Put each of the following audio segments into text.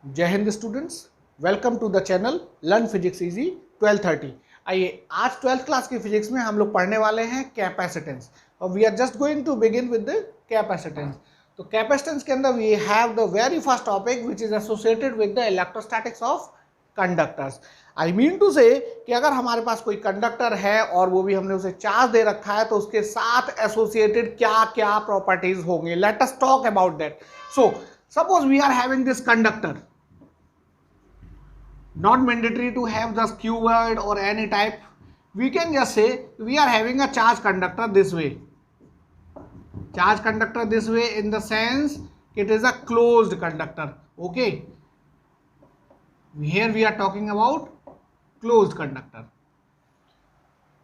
जय Hind students, welcome to the channel learn physics easy 1230। आइए आज 12th क्लास की फिजिक्स में हम लोग पढ़ने वाले हैं कैपेसिटेंस और we are just going to begin with the capacitance. तो कैपेसिटेंस के अंदर we have the very first topic which is associated with the electrostatics of conductors. I mean to say कि अगर हमारे पास कोई कंडक्टर है और वो भी हमने उसे चार्ज दे रखा है तो उसके साथ एसोसिएटेड क्या क्या प्रॉपर्टीज होंगे। Let us talk about that. So suppose we are having this conductor, not mandatory to have the keyword or any type. We can just say we are having a charge conductor this way, charge conductor this way, in the sense it is a closed conductor. Okay, here we are talking about closed conductor.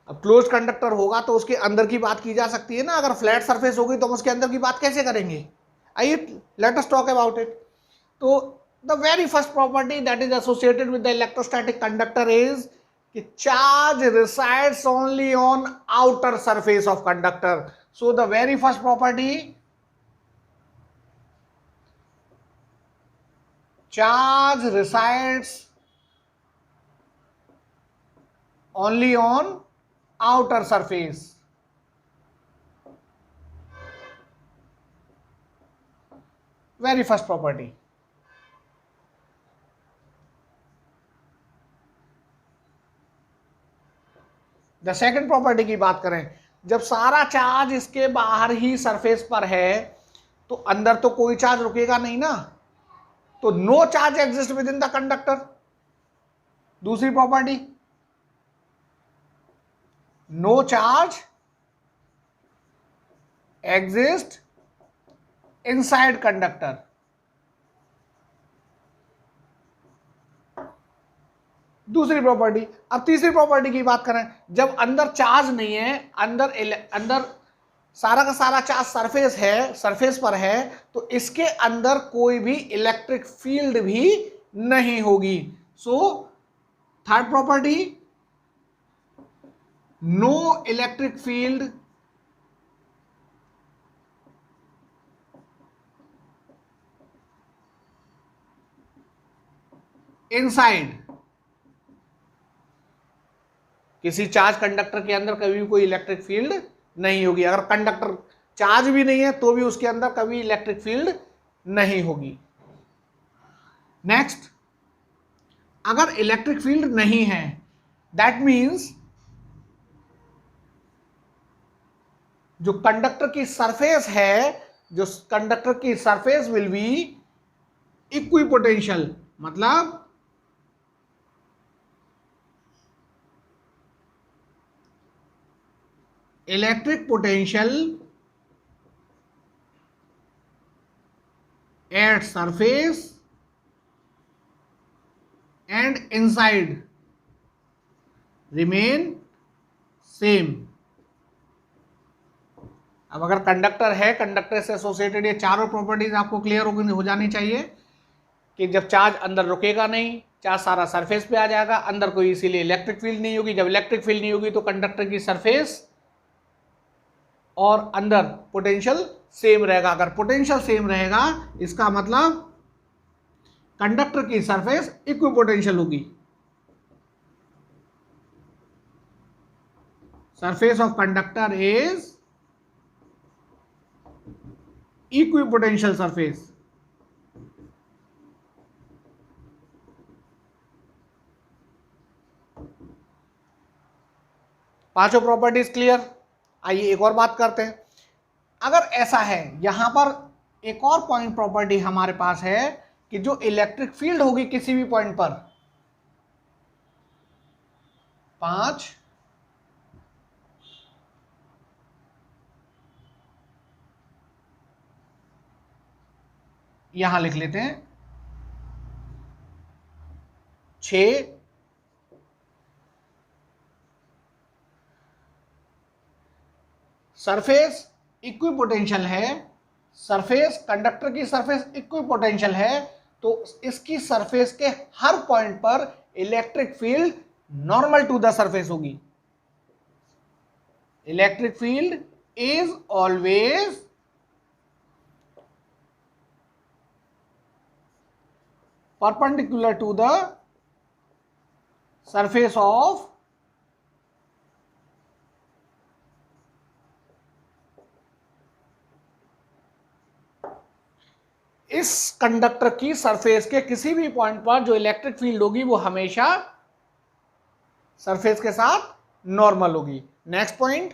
अब close conductor होगा तो उसके अंदर की बात की जा सकती है ना। अगर फ्लैट सरफेस होगी तो हम उसके अंदर की बात कैसे करेंगे? आइए late us talk about it. तो the very first property that is associated with the electrostatic conductor is कि charge resides only on outer surface of conductor. So the very first property, charge resides only on outer surface. Very first property. The second property की बात करें, जब सारा charge इसके बाहर ही surface पर है तो अंदर तो कोई चार्ज रुकेगा नहीं ना, तो no charge exist within the conductor. दूसरी property, no charge exist inside conductor. दूसरी प्रॉपर्टी। अब तीसरी प्रॉपर्टी की बात करें, जब अंदर चार्ज नहीं है, अंदर सारा का सारा चार्ज सरफेस है, सरफेस पर है, तो इसके अंदर कोई भी इलेक्ट्रिक फील्ड भी नहीं होगी। So third property, no electric field inside. किसी चार्ज कंडक्टर के अंदर कभी भी कोई इलेक्ट्रिक फील्ड नहीं होगी। अगर कंडक्टर चार्ज भी नहीं है तो भी उसके अंदर कभी इलेक्ट्रिक फील्ड नहीं होगी। नेक्स्ट, अगर इलेक्ट्रिक फील्ड नहीं है, दैट मींस जो कंडक्टर की सरफेस है, जो कंडक्टर की सरफेस विल बी इक्विपोटेंशियल, मतलब electric potential at surface and inside remain same. अब अगर कंडक्टर है, कंडक्टर से एसोसिएटेड ये चारों प्रॉपर्टीज आपको क्लियर हो जानी चाहिए कि जब चार्ज अंदर रुकेगा नहीं, चार्ज सारा सरफेस पे आ जाएगा, अंदर कोई इसीलिए इलेक्ट्रिक फील्ड नहीं होगी। जब इलेक्ट्रिक फील्ड नहीं होगी तो कंडक्टर की सरफेस और अंदर पोटेंशियल सेम रहेगा। अगर पोटेंशियल सेम रहेगा इसका मतलब कंडक्टर की सरफेस इक्विपोटेंशियल होगी। Surface of conductor is equipotential surface. पांचों प्रॉपर्टीज क्लियर। आइए एक और बात करते हैं। अगर ऐसा है, यहां पर एक और पॉइंट प्रॉपर्टी हमारे पास है कि जो इलेक्ट्रिक फील्ड होगी किसी भी पॉइंट पर, 5 यहां लिख लेते हैं, 6 सरफेस इक्विपोटेंशियल है, सरफेस कंडक्टर की सरफेस इक्विपोटेंशियल है, तो इसकी सरफेस के हर पॉइंट पर electric field normal to the surface होगी। Electric field is always perpendicular to the surface of इस कंडक्टर की सरफेस के किसी भी पॉइंट पर जो इलेक्ट्रिक फील्ड होगी वो हमेशा सरफेस के साथ नॉर्मल होगी। नेक्स्ट पॉइंट,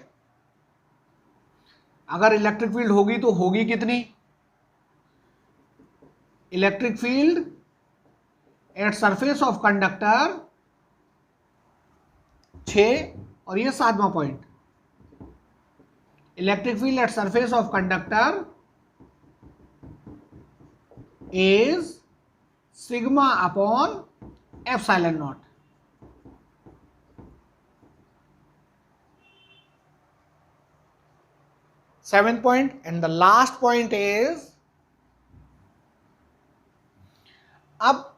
अगर इलेक्ट्रिक फील्ड होगी तो होगी कितनी? Electric field at surface of conductor 6, और ये 7वां point, electric field at surface of conductor is sigma upon epsilon naught. Seventh point and the last point is, अब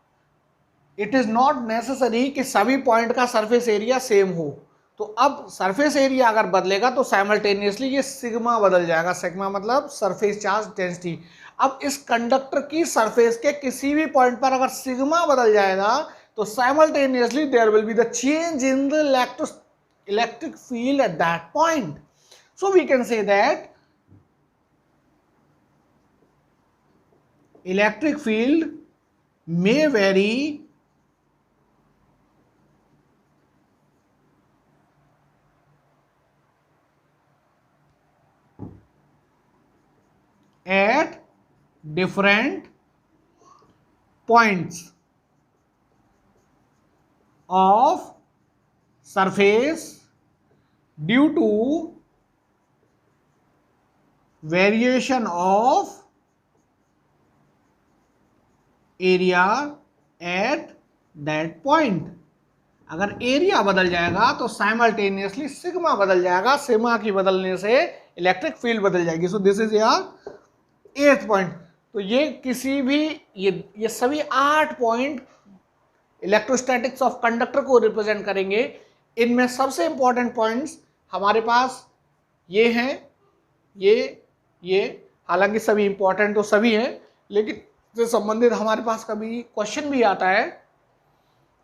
इट इज नॉट नेसेसरी कि सभी पॉइंट का सरफेस एरिया सेम हो। तो अब सरफेस एरिया अगर बदलेगा तो साइमल्टेनियसली ये सिग्मा बदल जाएगा। सिग्मा मतलब सरफेस चार्ज डेंसिटी। अब इस कंडक्टर की सरफेस के किसी भी पॉइंट पर अगर सिग्मा बदल जाएगा तो simultaneously there will be the change in the electric field at that point. So we can say that electric field may vary at different points of surface due to variation of area at that point. अगर area बदल जाएगा तो simultaneously sigma बदल जाएगा। Sigma की बदलने से electric field बदल जाएगी। So this is your 8th point. तो ये किसी भी ये सभी 8 पॉइंट इलेक्ट्रोस्टैटिक्स ऑफ कंडक्टर को रिप्रेजेंट करेंगे। इनमें सबसे इंपॉर्टेंट पॉइंट्स हमारे पास ये हैं, ये हालांकि सभी इंपॉर्टेंट तो सभी हैं, लेकिन से संबंधित हमारे पास कभी क्वेश्चन भी आता है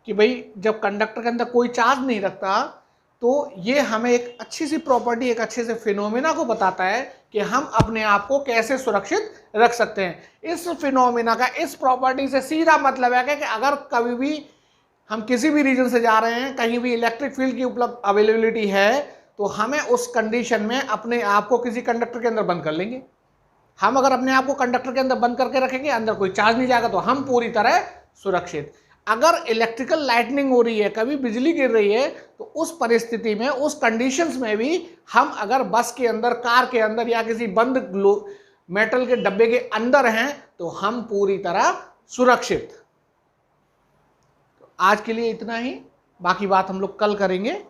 कि भाई जब कंडक्टर के अंदर कोई चार्ज नहीं रखता तो ये हमें एक अच्छी सी प्रॉपर्टी, एक अच्छे से फिनोमेना को बताता है कि हम अपने आप को कैसे सुरक्षित रख सकते हैं। इस फिनोमेना का, इस प्रॉपर्टी से सीधा मतलब है कि अगर कभी भी हम किसी भी रीजन से जा रहे हैं, कहीं भी इलेक्ट्रिक फील्ड की उपलब्ध अवेलेबिलिटी है, तो हमें उस कंडीशन में अपने आप को किसी कंडक्टर के अंदर बंद कर लेंगे। हम अगर अपने आप को कंडक्टर के अंदर बंद करके रखेंगे, अंदर कोई चार्ज नहीं जाएगा, तो हम पूरी तरह सुरक्षित। अगर इलेक्ट्रिकल लाइटनिंग हो रही है, कभी बिजली गिर रही है, तो उस परिस्थिति में, उस कंडीशंस में भी हम अगर बस के अंदर, कार के अंदर या किसी बंद मेटल के डब्बे के अंदर हैं तो हम पूरी तरह सुरक्षित। तो आज के लिए इतना ही, बाकी बात हम लोग कल करेंगे।